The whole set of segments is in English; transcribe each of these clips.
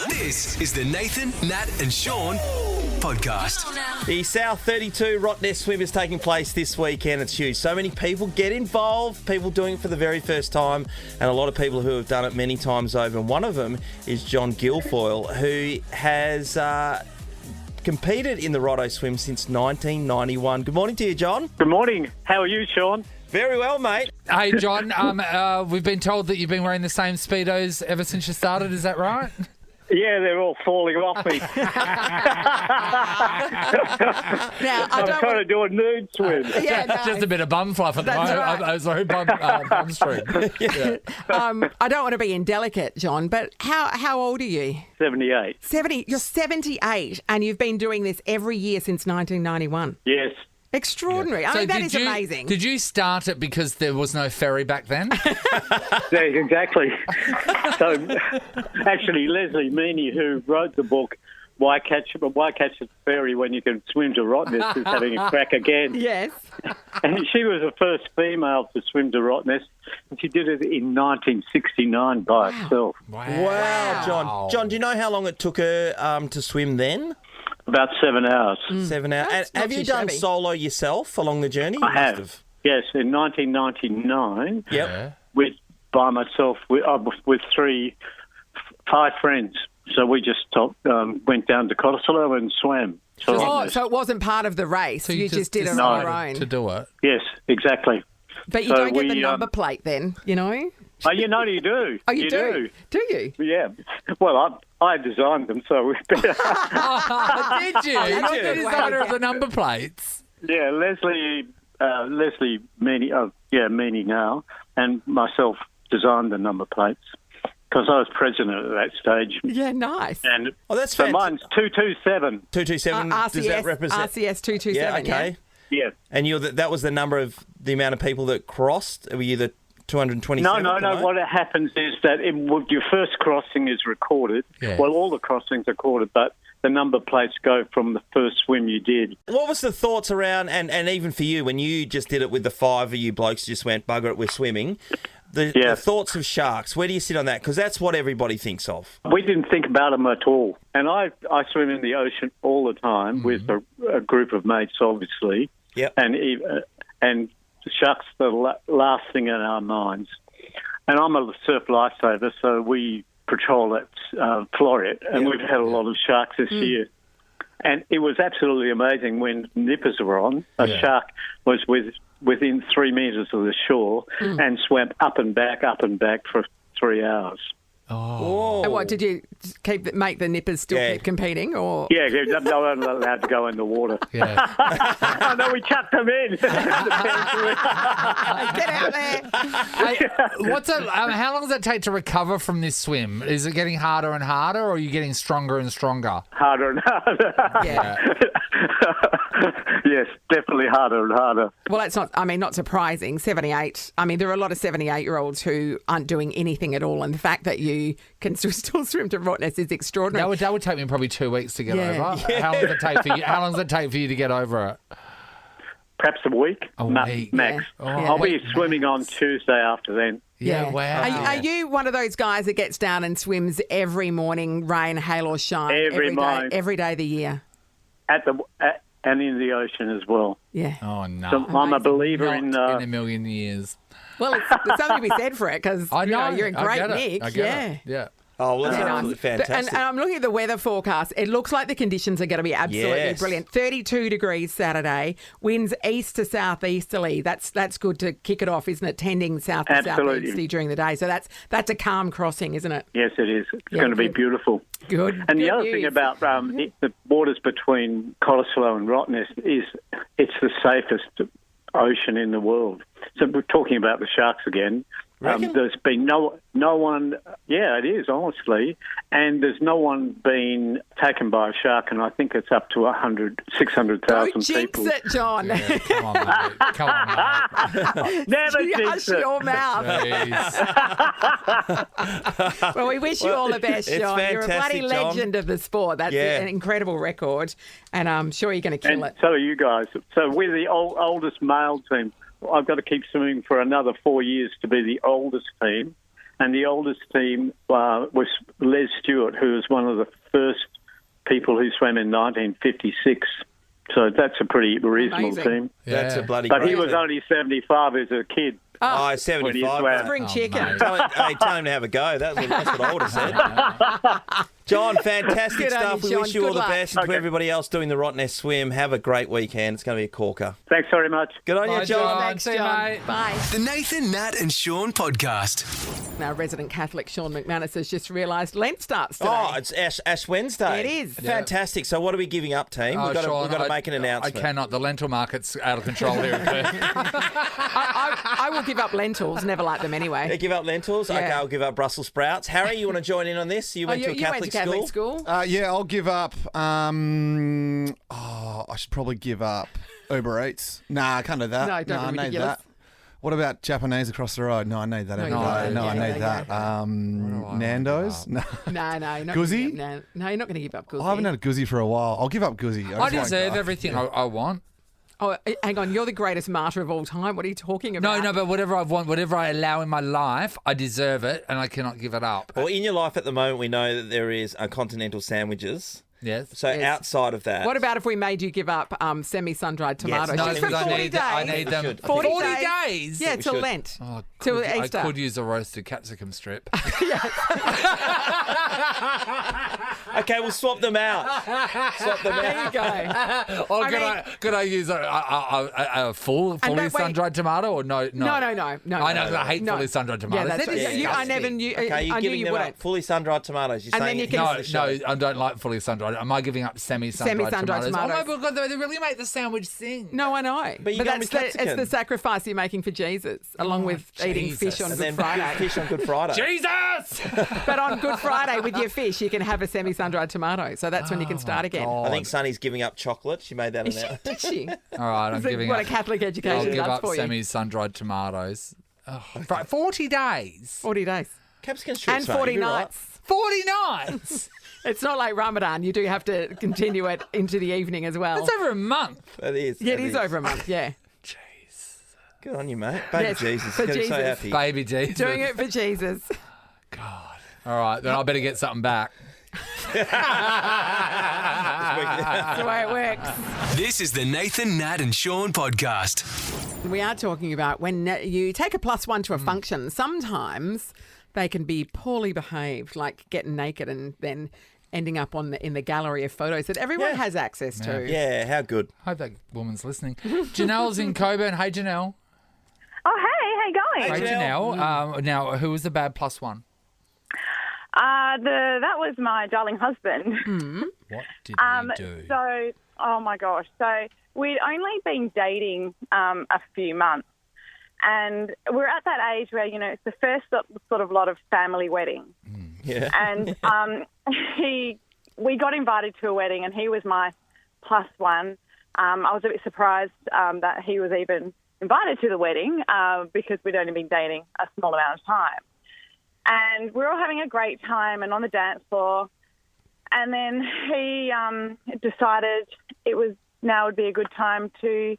This is the Nathan, Nat and Shaun podcast. The South 32 Rottnest swim is taking place this weekend. It's huge. So many people get involved, people doing it for the very first time, and a lot of people who have done it many times over. And one of them is John Guilfoyle, who has competed in the Rotto swim since 1991. Good morning to you, John. Good morning. How are you, Shaun? Very well, mate. Hey, John, we've been told that you've been wearing the same Speedos ever since you started. Is that right? Yeah, they're all falling off me. Now, I'm trying to do a nude swim. Just a bit of bum fluff at the moment. right. Sorry, bum string. Yeah. I don't want to be indelicate, John, but how old are you? 78. 70. You're 78, and you've been doing this every year since 1991. Yes. Extraordinary. I mean, that is amazing. Did you start it because there was no ferry back then? Yeah, exactly. So, actually, Leslie Meany, who wrote the book, Why Catch a Ferry When You Can Swim to Rottnest, is having a crack again. Yes. And she was the first female to swim to Rottnest, and she did it in 1969 by herself. Wow, John. John, do you know how long it took her to swim then? About 7 hours. 7 hours. That's And have not you too done shabby. solo yourself along the journey? I You must have. Yes, in 1999. Yep. By myself with 5 friends. So we just went down to Cottesloe and swam. Oh, so it wasn't part of the race. So you just did it on No. your own. To do it. Yes, exactly. But you So don't get the we, number plate then, you know? Oh, you know you do. Oh, you do? Do you? Yeah. Well, I designed them, so we better. Oh, did you? You're That's the a good way designer to of the number plates. Yeah, Leslie Meany, Meany now, and myself designed the number plates because I was president at that stage. Yeah, nice. And Oh, that's so fantastic. mine's 227. 227, does that represent? RCS 227, Yeah, okay. Yeah. And that was the number of the amount of people that crossed? Were you the 227? No. What happens is that your first crossing is recorded. Yeah. Well, all the crossings are recorded, but the number plates go from the first swim you did. What was the thoughts around, and even for you, when you just did it with the 5 of you blokes just went, bugger it, we're swimming, the thoughts of sharks, where do you sit on that? Because that's what everybody thinks of. We didn't think about them at all. And I swim in the ocean all the time with a group of mates, obviously. Yep. And sharks are the last thing in our minds. And I'm a surf lifesaver, so we patrol that Floret, and we've had a lot of sharks this year. And it was absolutely amazing when nippers were on. A shark was within 3 metres of the shore and swam up and back for 3 hours. Oh. And what, did you make the nippers still keep competing? Or Yeah, they weren't allowed to go in the water. Yeah. Oh, no, we chucked them in. get out there. Hey, how long does it take to recover from this swim? Is it getting harder and harder, or are you getting stronger and stronger? Harder and harder. Yeah. Yes, definitely harder and harder. Well, that's not surprising. 78. I mean, there are a lot of 78-year-olds who aren't doing anything at all. And the fact that you can still swim to Rottnest is extraordinary. That would take me probably 2 weeks to get Yeah. over. How long does it take for you? How long does it take for you to get over it? Perhaps a week. Week. Max. Oh, I'll be swimming on Tuesday after then. Yeah, wow. Are you one of those guys that gets down and swims every morning, rain, hail or shine? Every morning. Every day of the year? And in the ocean as well. Yeah. Oh, no. So I'm a believer Not in... in a million years. Well, there's something to be said for it because I know. you're in I great get it. nick. I get it. Yeah. Oh, well, that's absolutely fantastic. And I'm looking at the weather forecast. It looks like the conditions are going to be absolutely brilliant. 32 degrees Saturday, winds east to southeasterly. That's good to kick it off, isn't it? Tending south to southeasterly during the day. So that's a calm crossing, isn't it? Yes, it is. It's going to be beautiful. Good. And the Good other news. thing about the waters between Cottesloe and Rottnest is it's the safest ocean in the world. So we're talking about the sharks again. There's been no one. Yeah, it is, honestly. And there's no one been taken by a shark, and I think it's up to 600,000 Don't jinx people. it, John. Yeah, come on, mate. Come on, mate. Never You jinx hush it. your mouth. Jeez. Well, we wish you all the best, it's John. You're a bloody fantastic, John. legend of the sport. That's an incredible record, and I'm sure you're going to kill And it. so are you guys. So we're the oldest male team. I've got to keep swimming for another 4 years to be the oldest team. And the oldest team was Les Stewart, who was one of the first people who swam in 1956. So that's a pretty reasonable team. Yeah. That's a bloody But great he was team. only 75 as a kid. Oh, 75. Spring chicken. Tell him to have a go. That's what I would have said. John, fantastic Good on stuff. you, We Sean. wish you all Good the luck. best. And to everybody else doing the Rottnest Swim, have a great weekend. It's going to be a corker. Thanks very much. Good on you, John. Thanks, See you, John. mate. Bye. The Nathan, Nat and Shaun podcast. Our resident Catholic Sean McManus has just realised Lent starts today. Oh, it's Ash Wednesday. It is. Fantastic. So what are we giving up, team? We've got Sean, to make an announcement. I cannot. The lentil market's out of control here in Perth. I will give up lentils. Never like them anyway. Give up lentils? Yeah. Okay, I'll give up Brussels sprouts. Harry, you want to join in on this? You went to a Catholic school? Yeah, I'll give up. I should probably give up Uber Eats. Nah, I can't do that. No, don't be I need ridiculous. that. What about Japanese across the road? No, I need that every you day. don't. No, I Yeah, need yeah, that. Nando's? No. No, you're not Guzzi? No, you're not going to give up Guzzi. I haven't had a Guzzi for a while. I'll give up Guzzi. I deserve everything I want. Oh, hang on. You're the greatest martyr of all time. What are you talking about? No, but whatever I want, whatever I allow in my life, I deserve it, and I cannot give it up. Well, in your life at the moment, we know that there is continental sandwiches. Yes. So outside of that... What about if we made you give up Yes. semi-sun-dried tomatoes? No, Just for because 40 days. I need them. should. 40 days? Yeah, we till should. Lent. Oh, Till I Easter. could use a roasted capsicum strip. Okay, we'll swap them out. Swap them There you out. go. Or I could I use a fully wait. sun-dried tomato or no? No. I know, 'cause I hate No. fully sun-dried Yeah, tomatoes. that's That is it. I never disgusting. knew. Okay, you're I knew giving you them wouldn't. up fully sun-dried tomatoes. You're And saying then you it can- hits No, the show. I don't like fully sun-dried. Am I giving up semi-sun-dried Semi-sun-dried tomatoes? tomatoes. Oh my God, they really make the sandwich sing. No, I know. But you're going that's with it's Mexican. the sacrifice you're making for Jesus, along with eating Jesus. fish on And Good then Friday. fish on Good Friday. Jesus! But on Good Friday with your fish, you can have a semi-sun-dried tomato. So that's when you can start again. I think Sunny's giving up chocolate. She made that announcement. Did she? All right, I'm It's like giving what up. a Catholic I'll education give does up for you. semi-sun-dried tomatoes. Oh, 40 days. 40 days. Capsicum strips, And mate, 40 you'd be right. nights. 40 nights? It's not like Ramadan. You do have to continue it into the evening as well. That's over a month. That is. Yeah, it that is over a month, yeah. Good on you, mate. Baby Yes, Jesus. for He's going to be so Jesus. happy. Baby Jesus. Doing it for Jesus. All right, then I better get something back. That's the way it works. This is the Nathan, Nat and Shaun podcast. We are talking about when you take a +1 to a function, sometimes they can be poorly behaved, like getting naked and then ending up in the gallery of photos that everyone has access to. Yeah, how good. Hope that woman's listening. Janelle's in Coburn. Hey, Janelle. Oh, hey, how you going? Hey, Janelle. Now, who was the bad +1? That was my darling husband. What did he do? So, oh my gosh. So we'd only been dating a few months. And we're at that age where, you know, it's the first sort of lot of family weddings. Yeah. And we got invited to a wedding and he was my +1. I was a bit surprised that he was even invited to the wedding because we'd only been dating a small amount of time. And we were all having a great time and on the dance floor. And then he decided now would be a good time to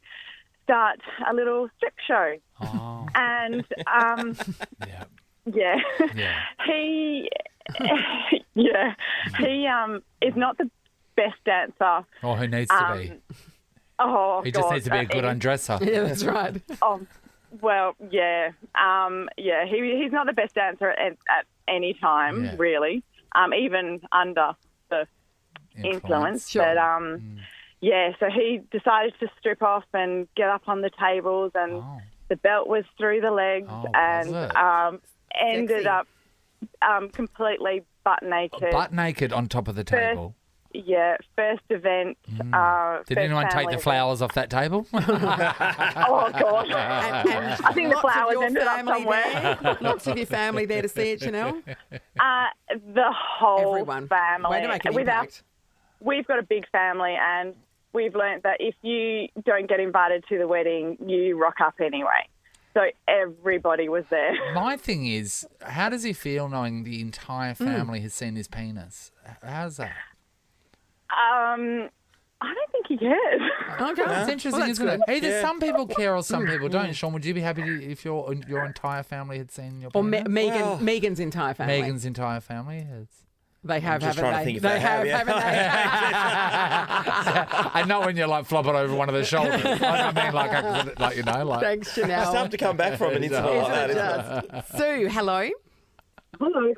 start a little strip show. Oh. And Yeah. he is not the best dancer. Oh, who needs to be? Oh, He just God, needs to be a good undresser. Yeah, that's right. Oh, well, yeah. He's not the best dancer at any time, really, even under the influence. Sure. But, so he decided to strip off and get up on the tables and the belt was through the legs and ended Sexy. up completely butt naked. Butt naked on top of the table. First event. Did first anyone take family the flowers off that table? event. Oh, God. And I think the lots of flowers your ended up family somewhere. there. Lots of your family there to see it, Janelle. The whole Everyone. family. Way to make an With our- impact. We've got a big family and we've learnt that if you don't get invited to the wedding, you rock up anyway. So everybody was there. My thing is, how does he feel knowing the entire family has seen his penis? How's that? I don't think he cares. Okay, that's interesting, Well, that's isn't good. it? Either some people care or some people don't. Sean, would you be happy if your entire family had seen your Or penis? Megan's entire family. Megan's entire family has. They have, just haven't trying to they? think if they have, yeah. haven't they? I know when you like flop it over one of the shoulders. I mean, like you know, like. Thanks, Chanel. It's tough to come back from an incident like that, isn't it? Sue, hello. Hello.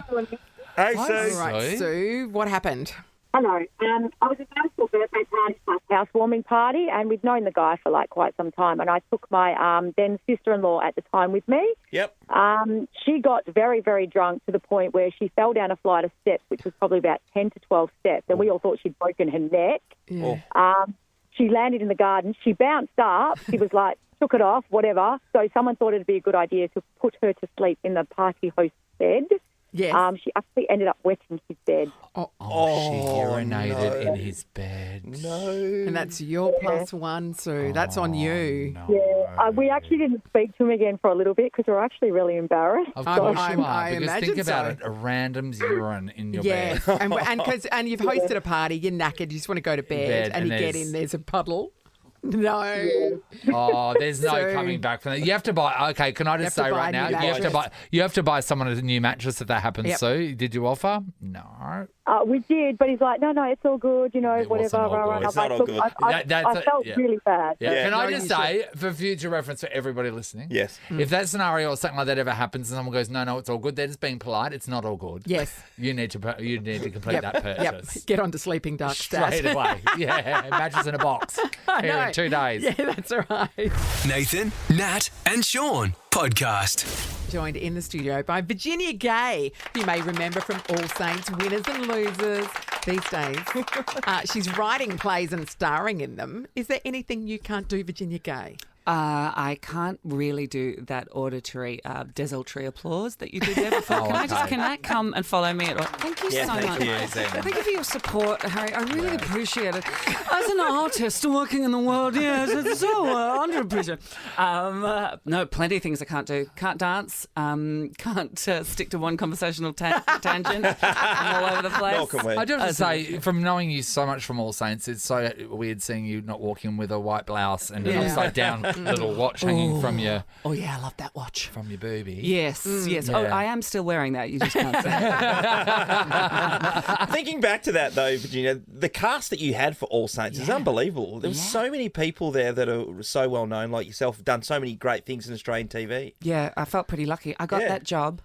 Hey, Hi, Sue. Sue. Right, Sue, what happened? Hello. I was invited to a birthday party, housewarming party, and we'd known the guy for quite some time. And I took my then sister-in-law at the time with me. Yep. She got very, very drunk to the point where she fell down a flight of steps, which was probably about 10 to 12 steps, and we all thought she'd broken her neck. Yeah. She landed in the garden. She bounced up. She was took it off, whatever. So someone thought it'd be a good idea to put her to sleep in the party host's bed. Yes. She actually ended up wetting his bed. She urinated in his bed. No. And that's your plus one, Sue. That's on you. No. Yeah, we actually didn't speak to him again for a little bit because we were actually really embarrassed. Of course I you are, because imagine think about so. it, a random's urine in your Yes. bed. and you've hosted a party, you're knackered, you just want to go to bed, and you get in, there's a puddle. No. Oh, there's no So- coming back from that. You have to buy. Okay, can I just You have say to buy right a now, new mattress. you have to buy someone a new mattress if that happens. Yep. Sue, did you offer? No. We did, but he's like, no, it's all good, It whatever. wasn't all good. I'm It's like, not all look, good. I felt Yeah. really bad. Yeah. Can I No, just you say, for future reference for everybody listening, Yes. if that scenario or something like that ever happens and someone goes, no, it's all good, they're just being polite. It's not all good. Yes. You need to complete that purchase. Yep. Get on to sleeping ducks. Straight away. Yeah, mattress in a box. Here know. in 2 days. Yeah, that's right. Nathan, Nat, and Sean podcast. Joined in the studio by Virginia Gay, who you may remember from All Saints, Winners and Losers these days. She's writing plays and starring in them. Is there anything you can't do, Virginia Gay? I can't really do that auditory, desultory applause that you did there before. Can that come and follow me? Thank you so much. Thank you for your support, Harry. I really appreciate it. As an artist working in the world, yes, it's so underappreciated. No, plenty of things I can't do. Can't dance. Can't stick to one conversational tangent. I'm all over the place. Welcome, I do have to say, from knowing you so much from All Saints, it's so weird seeing you not walking with a white blouse and an upside down little watch hanging from your Oh yeah, I love that watch. boobie. Yes, yes. Yeah. Oh, I am still wearing that. You just can't see. Thinking back to that, though, Virginia, the cast that you had for All Saints is unbelievable. There was so many people there that are so well known, like yourself, done so many great things in Australian TV. Yeah, I felt pretty lucky. I got Yeah. that job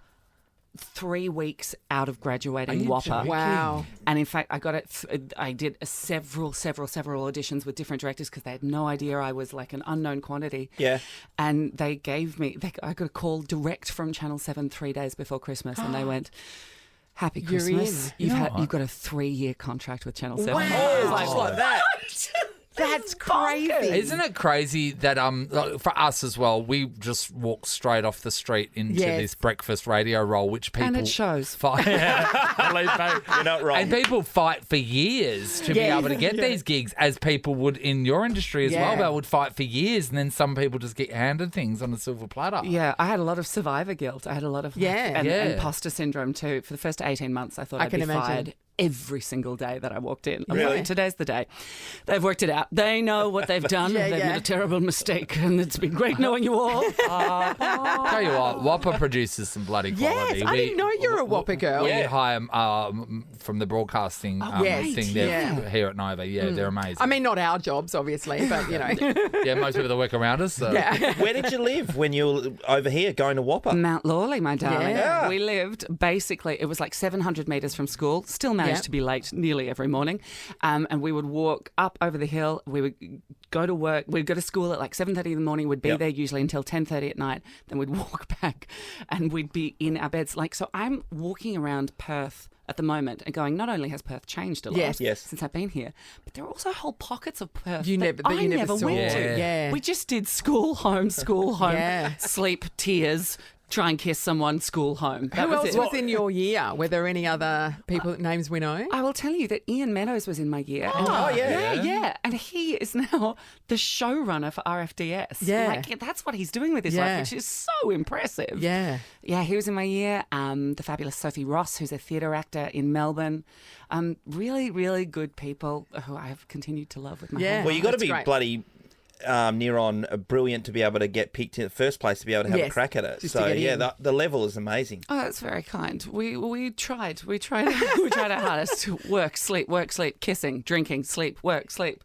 3 weeks out of graduating Whopper. Wow. And in fact, I got it. I did several auditions with different directors because they had no idea I was like an unknown quantity. Yeah. And they gave me. I got a call direct from Channel 7 3 days before Christmas, and they went, "Happy You're Christmas! in. You've got a 3-year contract with Channel 7." Wow. Just like that. That's crazy. Isn't it crazy that like, for us as well, we just walk straight off the street into Yes. this breakfast radio role, which people And it shows. fight. Believe me. You're not wrong. And people fight for years to be Yeah. able to get these gigs, as people would in your industry as well. Yeah. They would fight for years, and then some people just get handed things on a silver platter. Yeah, I had a lot of survivor guilt. I had a lot of Yeah. and Yeah. imposter syndrome too. For the first 18 months, I thought I I'd can be imagine. fired every single day that I walked in. I'm Really? like, today's the day. They've worked it out. They know what they've done. Yeah, They've yeah. made a terrible mistake, and it's been great knowing you all. Tell you what, Whopper produces some bloody quality. Yes, I didn't know you were a Whopper girl. We hire from the broadcasting yes. thing there Yeah. here at Nova. Yeah, they're amazing. I mean, not our jobs, obviously, but, you know. yeah, most people that work around us. So. Yeah. Where did you live when you were over here going to Whopper? Mount Lawley, my darling. Yeah. We lived basically, it was like 700 metres from school. Still managed Yeah. to be late nearly every morning. And we would walk up over the hill. We would go to work. We'd go to school at like 7:30 in the morning. We'd be Yep. there usually until 10:30 at night. Then we'd walk back and we'd be in our beds. Like, so I'm walking around Perth at the moment and going, not only has Perth changed a lot Yes. since I've been here, but there are also whole pockets of Perth You that never- that I you never never saw. went to. Yeah. We just did school, home, Yeah. sleep, tears, try and kiss someone school home. That Who was else it. was in your year? Were there any other people names we know? I will tell you that Ian Meadows was in my year. Yeah. And he is now the showrunner for RFDS. Yeah. Like, that's what he's doing with his life, which is so impressive. Yeah. Yeah, he was in my year. The fabulous Sophie Ross, who's a theatre actor in Melbourne. Really, really good people who I have continued to love with my whole Well, heart. you got to be great. bloody near on brilliant to be able to get picked in the first place to be able to have a crack at it. just to So get yeah, in. the level is amazing. Oh, that's very kind. We tried. We tried our hardest. Work, sleep, kissing, drinking, sleep, work, sleep.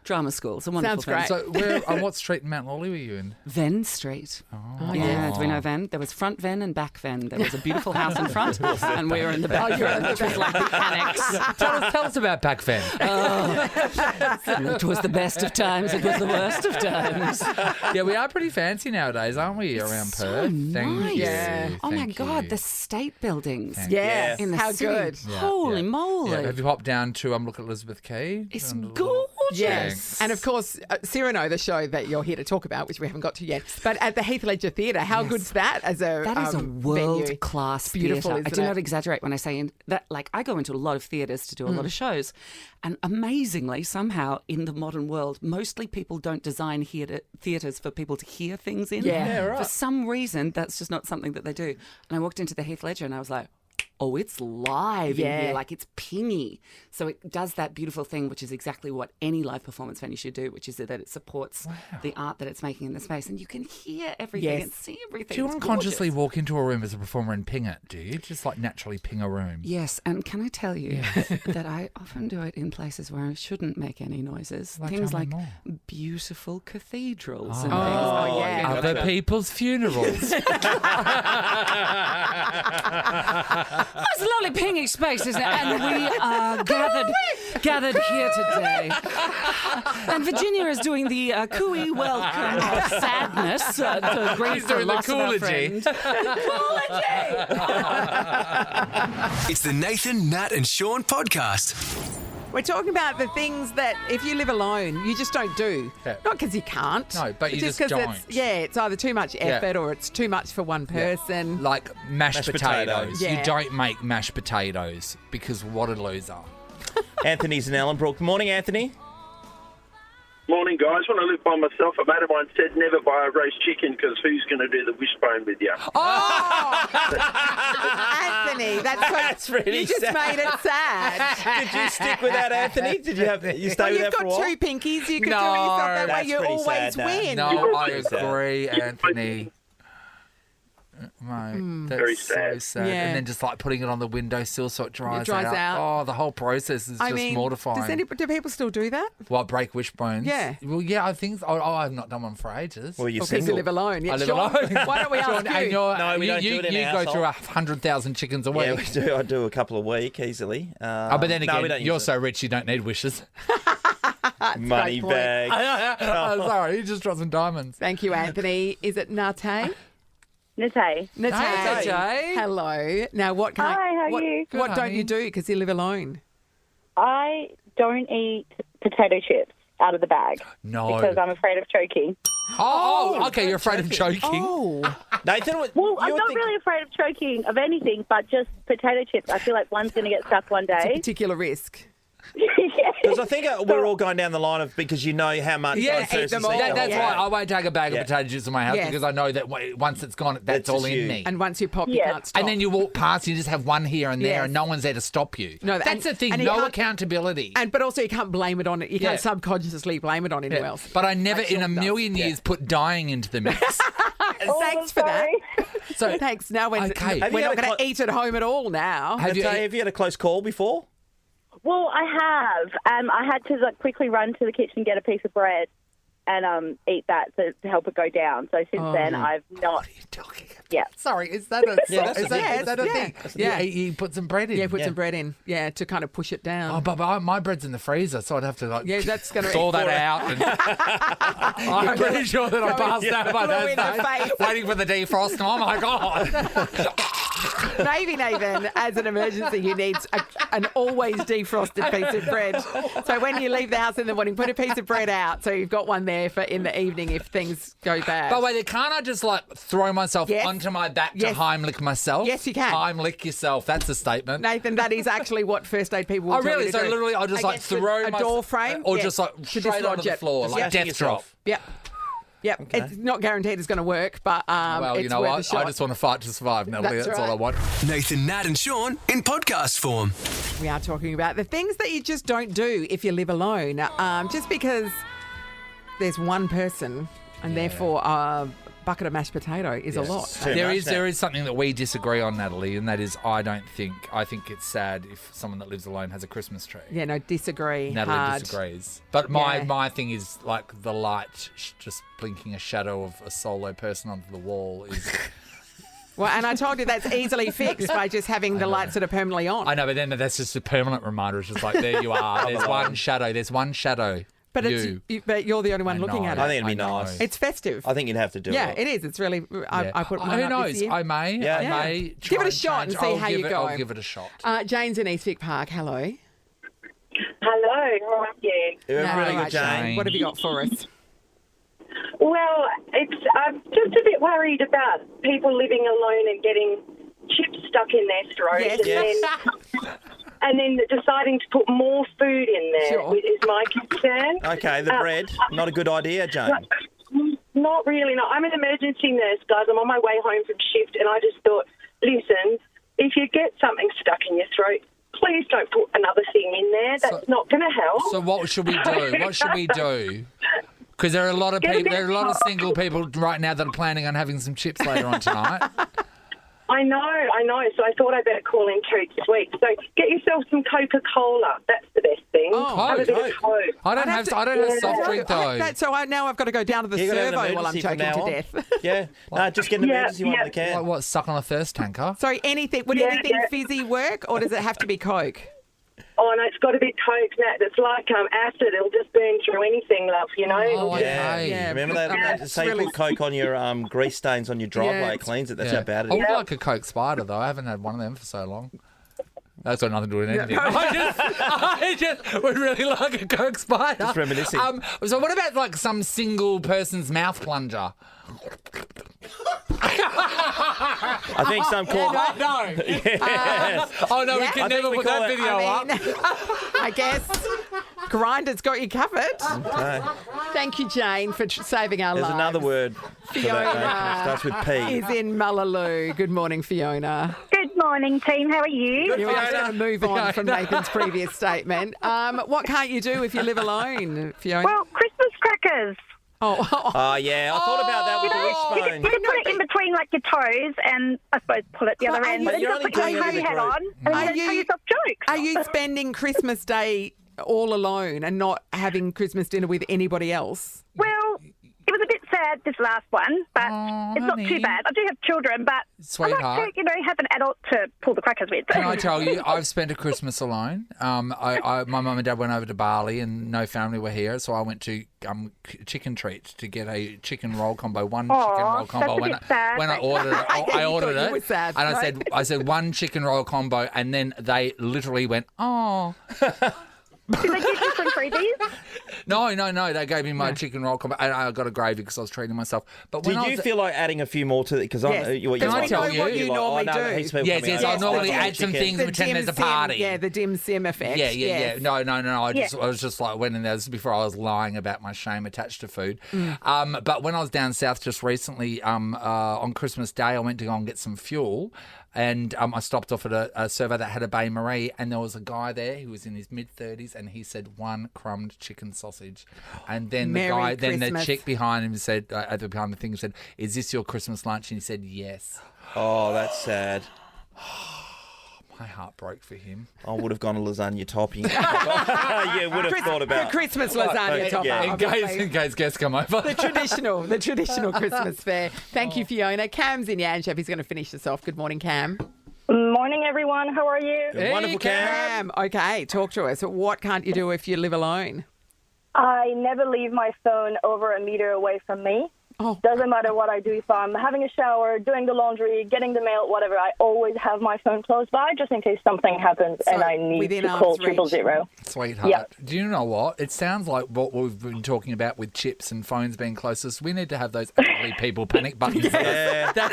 Drama school. It's a wonderful Sounds thing. great. So on what street in Mount Lawley were you in? Venn Street. Oh, Yeah, do we know Venn? There was front Venn and back Venn. There was a beautiful house in front, and we were in the back Venn, which was like the annex. Tell us about back then. It was the best of times. It was the worst of times. Yeah, we are pretty fancy nowadays, aren't we, around So Perth? Thank nice. you. Yeah. Oh my Thank God, you. the state buildings. Yes. In the How city. good. Holy moly. Yeah, have you popped down to look at Elizabeth Quay? It's And- gorgeous. Yes. And of course, Cyrano, the show that you're here to talk about, which we haven't got to yet, but at the Heath Ledger Theatre, how good's that as a That is a venue? world-class Beautiful, theatre. I isn't do it? not exaggerate when I say that. Like, I go into a lot of theatres to do a lot of shows, and amazingly, somehow, in the modern world, mostly people don't design theatres for people to hear things in. Yeah, For some reason, that's just not something that they do. And I walked into the Heath Ledger, and I was like, oh, it's live in Yeah. here, like it's pingy. So it does that beautiful thing, which is exactly what any live performance venue should do, which is that it supports the art that it's making in the space. And you can hear everything Yes. and see everything. Do you It's unconsciously gorgeous. walk into a room as a performer and ping it, do you? Just like naturally ping a room? Yes, and can I tell you that I often do it in places where I shouldn't make any noises. Like, Things tell me like more. beautiful cathedrals and things Oh, like yeah. Other people's funerals. It's a lovely pingy space, isn't it? And we are gathered here today. And Virginia is doing the cooey welcome of sadness to grieve He's the doing the loss of our Coology. friend. Coology! It's the Nathan, Nat, and Shaun podcast. We're talking about the things that if you live alone, you just don't do. Yeah. Not because you can't. No, but you It's just 'cause don't. it's either too much effort or it's too much for one person. Like mashed potatoes. potatoes. Yeah. You don't make mashed potatoes because what a loser. Anthony's in Ellenbrook. Morning, Anthony. Morning, guys. When I lived by myself, a mate of mine said never buy a roast chicken because who's going to do the wishbone with you? Anthony, that's really you just sad. made it sad. Did you stick with that, Anthony? Did you stay Well, with you've that for a got while? two pinkies. You could No, do yourself that way. that's You pretty always sad, Nat. win. No, I agree, Anthony. Mate, that's Very so sad. sad. Yeah. And then just like putting it on the windowsill so it dries, dries out. Oh, the whole process is I just mean, mortifying. do people still do that? What, break wishbones? Yeah. Well, yeah, I think so. Oh, I've not done one for ages. Well, you're Or because you single. live alone? Yeah, I live Sean, alone. Why don't we ask Sean, you? and you're, No, we you, don't do you, it in you our go household. through 100,000 chickens a week. Yeah, we do. I do a couple a week easily. Oh, but then no, we again, don't you're use so rich you don't need wishes. money great point. bag. Oh, sorry, you just draw some diamonds. Thank you, Anthony. Is it Nate? Nate. Nate. Jay. Hello. Now, what can Hi, how are what, you? What Good, don't honey. you do because you live alone? I don't eat potato chips out of the bag No. because I'm afraid of choking. Okay, you're afraid of choking. Oh, Nathan, Well, I'm you're not thinking- really afraid of choking of anything, but just potato chips. I feel like one's going to get stuck one it's a day. particular risk. Because I think we're all going down the line of because you know how much Yeah, one eat person's them all. eating. That's Yeah. why I won't take a bag Yeah. of potato chips in my house Yes. because I know that once it's gone, that's That's all just in you. me. And once you pop, you Yes. can't stop. And then you walk past, you just have one here and there, Yes. and no one's there to stop you. No, That's and- the thing. and you No can't- accountability. But also you can't blame it on it. You Yeah. can't subconsciously blame it on anyone Yeah. else. But I never Like in a Sean does. million years put dying into the mix. Thanks for that. So Thanks. Now we're, Okay. Have we're you not had a going to clo- eat at home at all now. have you, Have you had a close call before? Well, I have. I had to quickly run to the kitchen, get a piece of bread, and eat that to help it go down. So since then, I've not. talking about? Yeah. Sorry, is that a, Yeah, that's is a that, thing. is that a Yeah. thing? Yeah. You put some bread in. Yeah, put Yeah. some bread in. Yeah, to kind of push it down. Oh, but my bread's in the freezer, so I'd have to Yeah, that's gonna thaw that out. And I'm pretty sure that I'm past that by Blow in that the stage, face. waiting for the defrost. Oh my god! Maybe, Nathan, as an emergency, you need an always defrosted piece of bread. So when you leave the house in the morning, put a piece of bread out so you've got one there for in the evening if things go bad. But wait, can't I just throw myself onto my back to Heimlich myself? Yes, you can. Heimlich yourself. That's a statement. Nathan, that is actually what first aid people will tell you to So do. literally I'll just throw a door frame? Or just straight onto the floor, like death drop. Yep. Yep. Okay. It's not guaranteed it's going to work, but well, it's worth a shot. I just want to fight to survive, Natalie. That's all I want. Nathan, Nat and Shaun in podcast form. We are talking about the things that you just don't do if you live alone. Just because there's one person and therefore a bucket of mashed potato is a lot. There is something that we disagree on, Natalie, and that is I think it's sad if someone that lives alone has a Christmas tree. Yeah, no, disagree. Natalie hard. disagrees. But my thing is like the light just blinking a shadow of a solo person onto the wall is... Well, and I told you that's easily fixed by just having the lights that are permanently on. I know, but then that's just a permanent reminder. It's just like, there you are. There's one shadow. There's one shadow. But but you're the only one looking at it. I think it'd be nice. It's festive. I think you'd have to do it. Yeah, it is. It's really. I put mine Who up knows? this year. I may. Give it a shot and see how you go. I'll give it a shot. Jane's in Eastwick Park. Hello. Hello, how are you? Really good, Jane. Jane. What have you got for us? Well, I'm just a bit worried about people living alone and getting chips stuck in their throat. And then deciding to put more food in there is my concern. Okay, the bread, not a good idea, Jane. Not really, no. I'm an emergency nurse, guys. I'm on my way home from shift, and I just thought, listen, if you get something stuck in your throat, please don't put another thing in there. That's not going to help. So what should we do? What should we do? Because there are a lot of people, there are a lot of single people right now that are planning on having some chips later on tonight. I know. So I thought I'd better call in Treat Sweet. So get yourself some Coca-Cola. That's the best thing. Have a bit of Coke. I don't have soft drink though. So now I've got to go down to the servo while I'm choking to death. Yeah. No, just get an emergency one if you can. What, suck on a thirst tanker? Sorry, would anything fizzy work, or does it have to be Coke? Oh, no, it's got to be Coke, Nat. It's like acid. It'll just burn through anything, love, you know? Oh, okay. Yeah. Remember that? Say you put Coke on your grease stains on your driveway, it cleans it. That's how bad it is. I would like a Coke Spider, though. I haven't had one of them for so long. That's got nothing to do with anything. I just would really like a Coke Spider. Just reminiscing. So what about like some single person's mouth plunger? I think some call it. No. Yes. Oh no, we can never put that video up. I guess Grinder's got you covered. Okay. Thank you, Jane, for saving our lives. There's another word for that. Starts with P. Is in Mullaloo. Good morning, Fiona. Good morning, team. How are you? We're just going to move on from Nathan's previous statement. What can't you do if you live alone, Fiona? Well, Christmas crackers. Oh, yeah. I thought about that with the wishbone. You can put it in between, like, your toes and, I suppose, pull it the other end. But you're only doing it in the hat on and then tell yourself jokes. Are you spending Christmas Day all alone and not having Christmas dinner with anybody else? Well, it was a bit sad, this last one, but it's not too bad. I do have children, but Sweetheart. I like to, have an adult to pull the crackers with. Can I tell you, I've spent a Christmas alone. My mum and dad went over to Bali and no family were here, so I went to Chicken Treats to get a chicken roll combo, chicken roll combo. When I ordered it, I ordered it, sad, and right? I said one chicken roll combo, and then they literally went, oh. Did they give you some freebies? No. They gave me my chicken roll combo, and I got a gravy because I was treating myself. But when Did you feel like adding a few more to it? Because Can I tell you? What you normally do? Yes. I normally add some things and pretend there's a party. Yeah, the dim sim effect. Yeah. No. I was just like went in there. This was before I was lying about my shame attached to food. But when I was down south just recently, on Christmas Day, I went to go and get some fuel. And I stopped off at a servo that had a Bain Marie, and there was a guy there who was in his mid-30s, and he said one crumbed chicken sausage. And then the chick behind him said, behind the thing, said, "Is this your Christmas lunch?" And he said, "Yes." Oh, that's sad. My heart broke for him. I would have gone to lasagna topping. Yeah, would have thought about Christmas lasagna topping. In case guests come over. The traditional Christmas fare. Thank you, Fiona. Cam's in Yanchep. He's going to finish us off. Good morning, Cam. Morning, everyone. How are you? Good. Wonderful, Cam. Okay, talk to us. What can't you do if you live alone? I never leave my phone over a meter away from me. Doesn't matter what I do. If I'm having a shower, doing the laundry, getting the mail, whatever, I always have my phone close by just in case something happens and I need to call 000. Sweetheart. Yep. Do you know what? It sounds like what we've been talking about with chips and phones being closest. We need to have those elderly people panic buttons that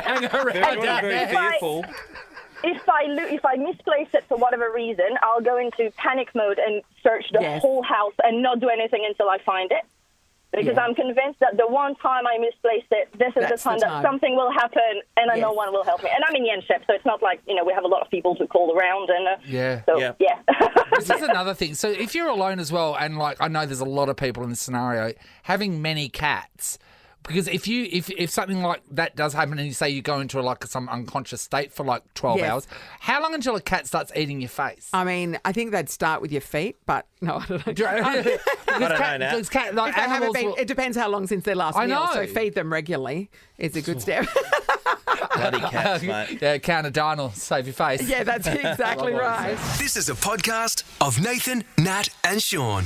hang around. Very fearful. If I misplace it for whatever reason, I'll go into panic mode and search the whole house and not do anything until I find it. Because I'm convinced that the one time I misplaced it, this is the time that something will happen and no one will help me. And I'm in Yenship, so it's not like, we have a lot of people to call around. And This is another thing. So if you're alone as well, and I know there's a lot of people in this scenario, having many cats, because if something like that does happen and you say you go into some unconscious state for 12 hours, how long until a cat starts eating your face? I mean, I think they'd start with your feet, but no, I don't know. It depends how long since their last meal, so feed them regularly is a good step. Bloody cats, mate. Yeah, count a dine, save your face. Yeah, that's exactly right. This is a podcast of Nathan, Nat and Shaun.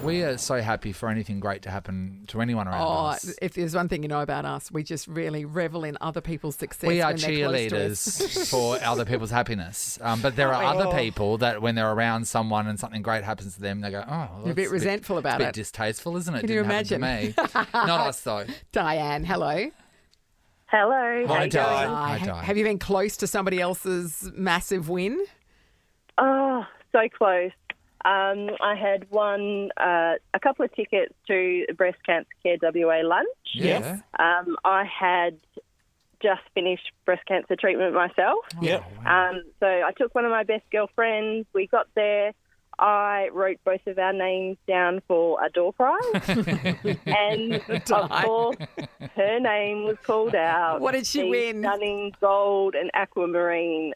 We are so happy for anything great to happen to anyone around us. If there's one thing you know about us, we just really revel in other people's success. We are when they're close to us. cheerleaders for other people's happiness. But there are other people that when they're around someone and something great happens to them, they go, you're a bit resentful about it. It's a bit distasteful, isn't it? Can you imagine? Happen to me. Not us, though. Diane, hello. Hello. Hi, Di. Hi, Di. Have you been close to somebody else's massive win? Oh, so close. I had won a couple of tickets to Breast Cancer Care WA lunch. Yes. I had just finished breast cancer treatment myself. Yep. So I took one of my best girlfriends. We got there. I wrote both of our names down for a door prize. And, of course, her name was called out. What did she win? Stunning gold and aquamarine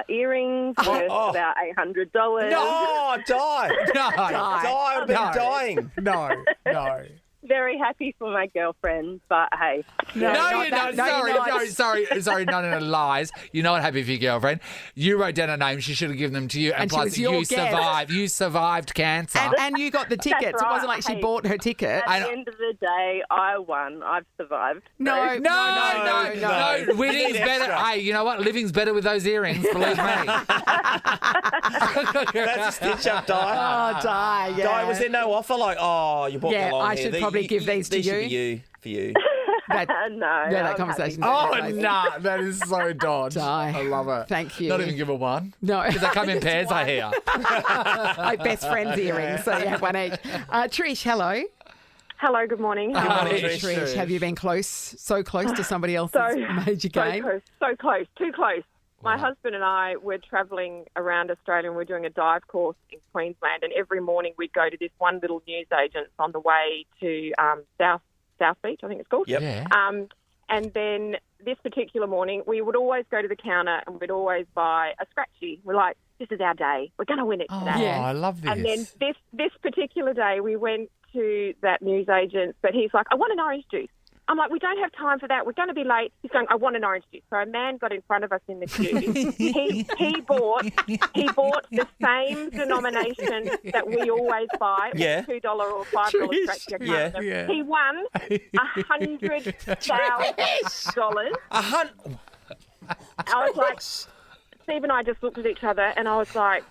earrings worth about $800. No, Di. Di would have been dying. No. Very happy for my girlfriend, but hey. Sorry, no, lies. You're not happy for your girlfriend. You wrote down a name. She should have given them to you. And plus, you survived. You survived cancer. And you got the tickets. Right. It wasn't like she bought her ticket. At the end of the day, I won. I've survived. No. Winning's better. Hey, you know what? Living's better with those earrings, believe me. That's a stitch up, Di. Oh, Di, yeah. Di, was there no offer you bought me along I here? should probably give these to you. Should be for you. That conversation. That is so dodge. I love it. Thank you. Not even give her one? No. Because they come in pairs, I hear. Like best friends earrings, so you have one each. Trish, hello. Hello, good morning. Good morning, Trish. Have you been so close to somebody else's major game? So close, too close. My husband and I were travelling around Australia and we're doing a dive course in Queensland, and every morning we'd go to this one little newsagent's on the way to South Beach, I think it's called. Yep. Yeah. And then this particular morning we would always go to the counter and we'd always buy a scratchy. We're like, this is our day. We're going to win it today. I love this. And then this particular day we went to that newsagent, but he's like, I want an orange juice. I'm like, we don't have time for that. We're going to be late. He's going, I want an orange juice. So a man got in front of us in the queue. he bought the same denomination that we always buy, $2 or $5 scratchy. Yeah. He won $100,000. I was like, Steve and I just looked at each other and I was like,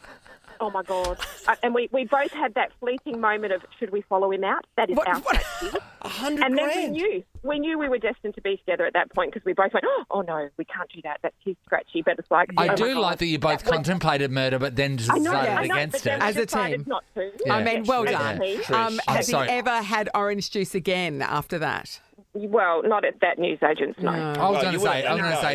oh my God. And we both had that fleeting moment of, should we follow him out? That is our scratchy. And then we knew we were destined to be together at that point because we both went, oh no, we can't do that. That's his scratchy. But it's like, I do like that you both contemplated murder, but then decided against it. As a team. Not to. Yeah. I mean, well done. Has he sorry. ever had orange juice again after that? Well, not at that newsagent, no. I was going to say,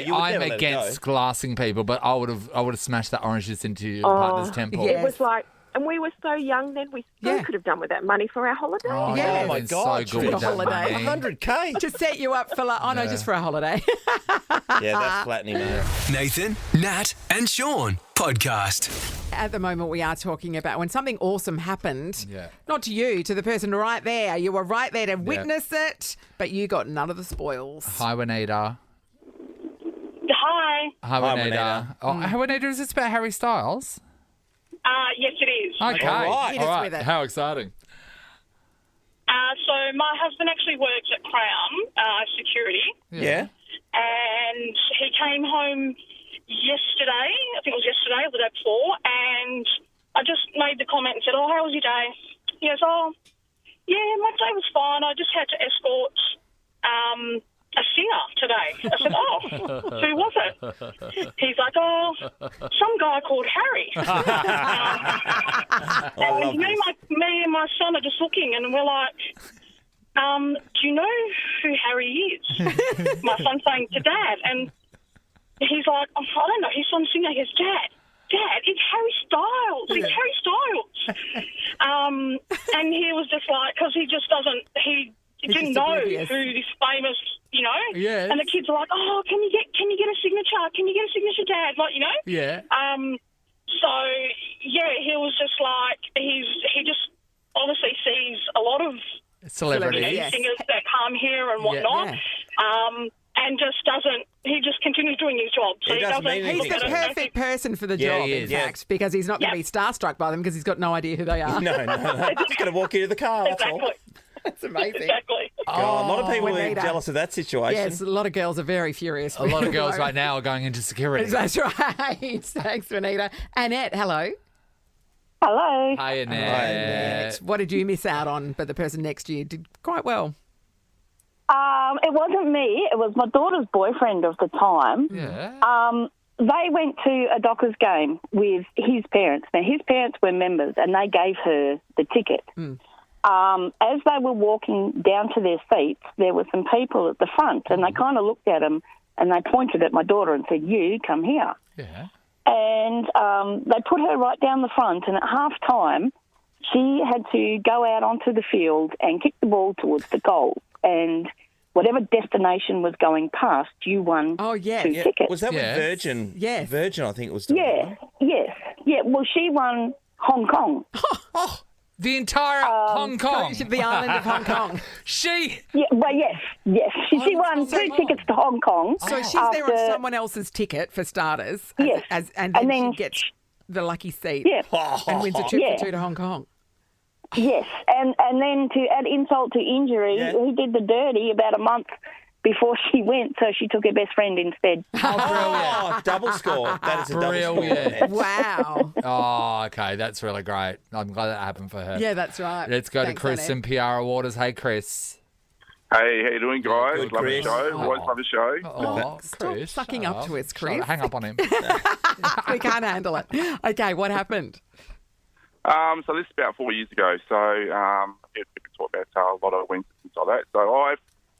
I'm against glassing people, but I would have smashed that orange juice into your partner's temple. It was like, and we were so young then, we still could have done with that money for our holiday. Oh my God, so good with that holiday. money. $100K. To set you up for just for a holiday. Yeah, that's flattening, mate. Nathan, Nat and Shaun podcast. At the moment, we are talking about when something awesome happened, not to you, to the person right there. You were right there to witness it, but you got none of the spoils. Hi, Juanita. Hi. Hi, Juanita. Oh, Juanita, is this about Harry Styles? Yes, it is. Okay. All right. Hit us with it. How exciting. So my husband actually works at Crown Security. Yeah. And he came home yesterday, I think it was yesterday or the day before, and I just made the comment and said, "Oh, how was your day?" He goes, "Oh, yeah, my day was fine. I just had to escort a singer today." I said, "Oh, who was it?" He's like, "Oh, some guy called Harry." And me and my son are just looking, and we're like, "Do you know who Harry is?" My son's saying to Dad, and he's like, "I don't know." His son's singer. He goes, Dad, it's Harry Styles. It's Harry Styles. And he was just like, because he just doesn't, he didn't know who this famous, you know. Yes. And the kids are like, "Oh, can you get a signature? Can you get a signature, Dad?" Like, you know. Yeah. So yeah, he was just like, he just obviously sees a lot of Celebrities. singers that come here and whatnot. And he just continues doing his job. So He's the perfect person for the job, in fact, because he's not going to be starstruck by them because he's got no idea who they are. No. He's going to walk into the car, that's all. That's amazing. Exactly. God, a lot of people are jealous of that situation. Yes, a lot of girls are very furious. A lot of girls right now are going into security. That's right. Thanks, Vanita. Annette, hello. Hello. Hi, Annette. Hi, Annette. What did you miss out on? But the person next to you did quite well. It wasn't me. It was my daughter's boyfriend of the time. Yeah. They went to a Dockers game with his parents. Now, his parents were members, and they gave her the ticket. As they were walking down to their seats, there were some people at the front, and they kind of looked at him, and they pointed at my daughter and said, "You, come here." Yeah. And they put her right down the front, and at half-time, she had to go out onto the field and kick the ball towards the goal. And whatever destination was going past, you won 2 tickets. Was that with Virgin? Yes. Virgin, I think it was. The one. Yes. Well, she won Hong Kong. The entire Hong Kong. The island of Hong Kong. She... Yeah, well, yes. She won 2 tickets to Hong Kong. So she's there on someone else's ticket, for starters. And then she gets the lucky seat and wins a trip for 2 to Hong Kong. Yes, and then to add insult to injury, he did the dirty about a month before she went, so she took her best friend instead. Oh, double score. That is a double score. Wow. Oh, okay. That's really great. I'm glad that happened for her. Yeah, that's right. Let's go Thanks, to Chris Annette. in Piara Waters. Hey, Chris. Hey, how you doing, guys? Good, love Chris. the show. Always love the show. Oh, Stop Chris. sucking up to us, Chris. Hang up on him. We can't handle it. Okay, what happened? So this is about 4 years ago. So people talk about a lot of wins and things like that. So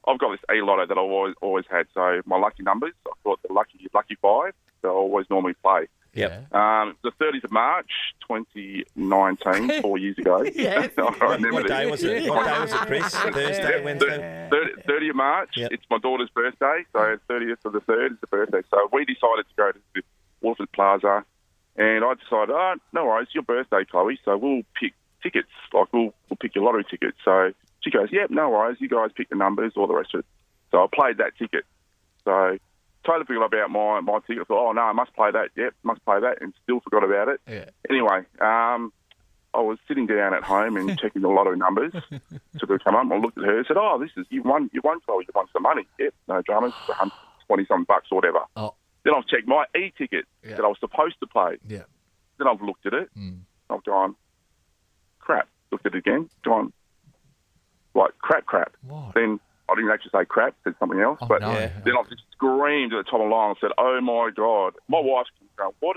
I've got this E-Lotto that I've always had. So my lucky numbers, I thought the lucky 5 that I always normally play. Yep. The 30th of March, 2019, 4 years ago. Yes. What day was it? What day was it, Chris? Thursday, Wednesday? 30th of March. Yep. It's my daughter's birthday. So 30th of the 3rd is the birthday. So we decided to go to the Wolford Plaza. And I decided, no worries, it's your birthday, Chloe, so we'll pick tickets. Like, we'll pick your lottery ticket. So she goes, yep, no worries, you guys pick the numbers, all the rest of it. So I played that ticket. So totally forgot about my ticket. I thought, no, I must play that. Yep, must play that, and still forgot about it. Yeah. Anyway, I was sitting down at home and checking the lottery numbers to come up. I looked at her and said, you won, Chloe, you won some money. Yep, no dramas, $120-something or whatever. Oh. Then I've checked my e-ticket that I was supposed to play. Yeah. Then I've looked at it. I've gone, crap. Looked at it again. Gone, like, crap. What? Then I didn't actually say crap. Said something else. But then I've just screamed at the top of the line and said, oh, my God. My wife's going, what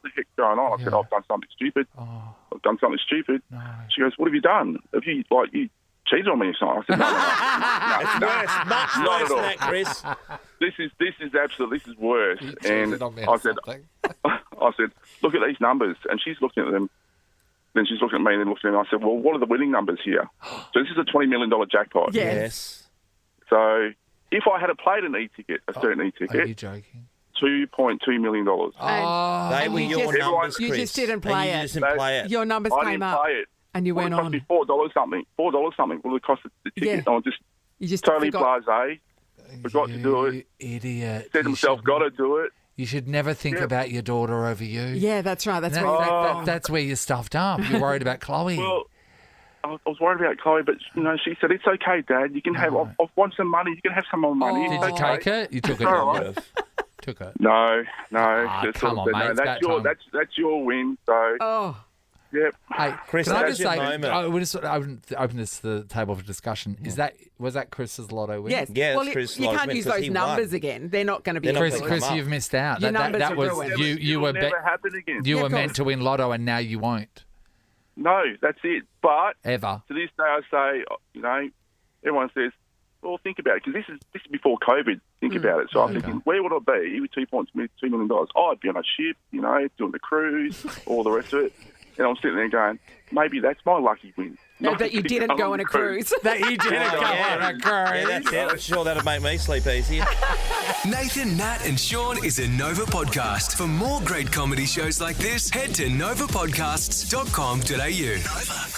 the heck's going on? I said, I've done something stupid. I've done something stupid. No. She goes, what have you done? Have you, you cheated on me or something? I said, no. It's worse. Much Not worse at all. than that, Chris. This is worse. And I said, look at these numbers. And she's looking at them. Then she's looking at me and then looking at me. I said, well, what are the winning numbers here? So this is a $20 million jackpot. Yes. So if I had played an e-ticket, a certain e-ticket, Are you joking? $2.2 million. They were your numbers, Chris. You just didn't play You it. just didn't play it. Your numbers I came didn't up. play it. And you went It cost on. me $4 something. $4 something. Well, it cost the ticket. Yeah. I was You just totally forgot. blasé. Forgot to do it. Idiot. Said to myself, got to do it. You should never think about your daughter over you. Yeah, that's right. That's That- where you that- went that- wrong. that's where you're stuffed up. You're worried about Chloe. Well, I was worried about Chloe, but she said, "It's okay, Dad. You can have. I want some money. You can have some more money." Did you take it? You took it. Took it. No. Come on, mate. That's your win. So. Yep. Hey, Chris, can I just say? moment? We just open this to the table for discussion. Was that Chris's lotto win? Yes. Yeah, well, Chris you can't use those numbers again. They're not going to be. Chris, you've missed out. Your numbers are was ruined. you were never happen again. You were meant to win lotto, and now you won't. No, that's it. But ever to this day, I say, everyone says, well, think about it, because this is before COVID. Think about it. So I'm thinking, where would I be with $2.2 million? Oh, I'd be on a ship, doing the cruise, all the rest of it. And I'm sitting there going, maybe that's my lucky win. No, that you didn't go on a cruise. That you didn't go on a cruise. Yeah, that's it. I'm sure that'd make me sleep easier. Nathan, Nat and Shaun is a Nova podcast. For more great comedy shows like this, head to novapodcasts.com.au. Nova.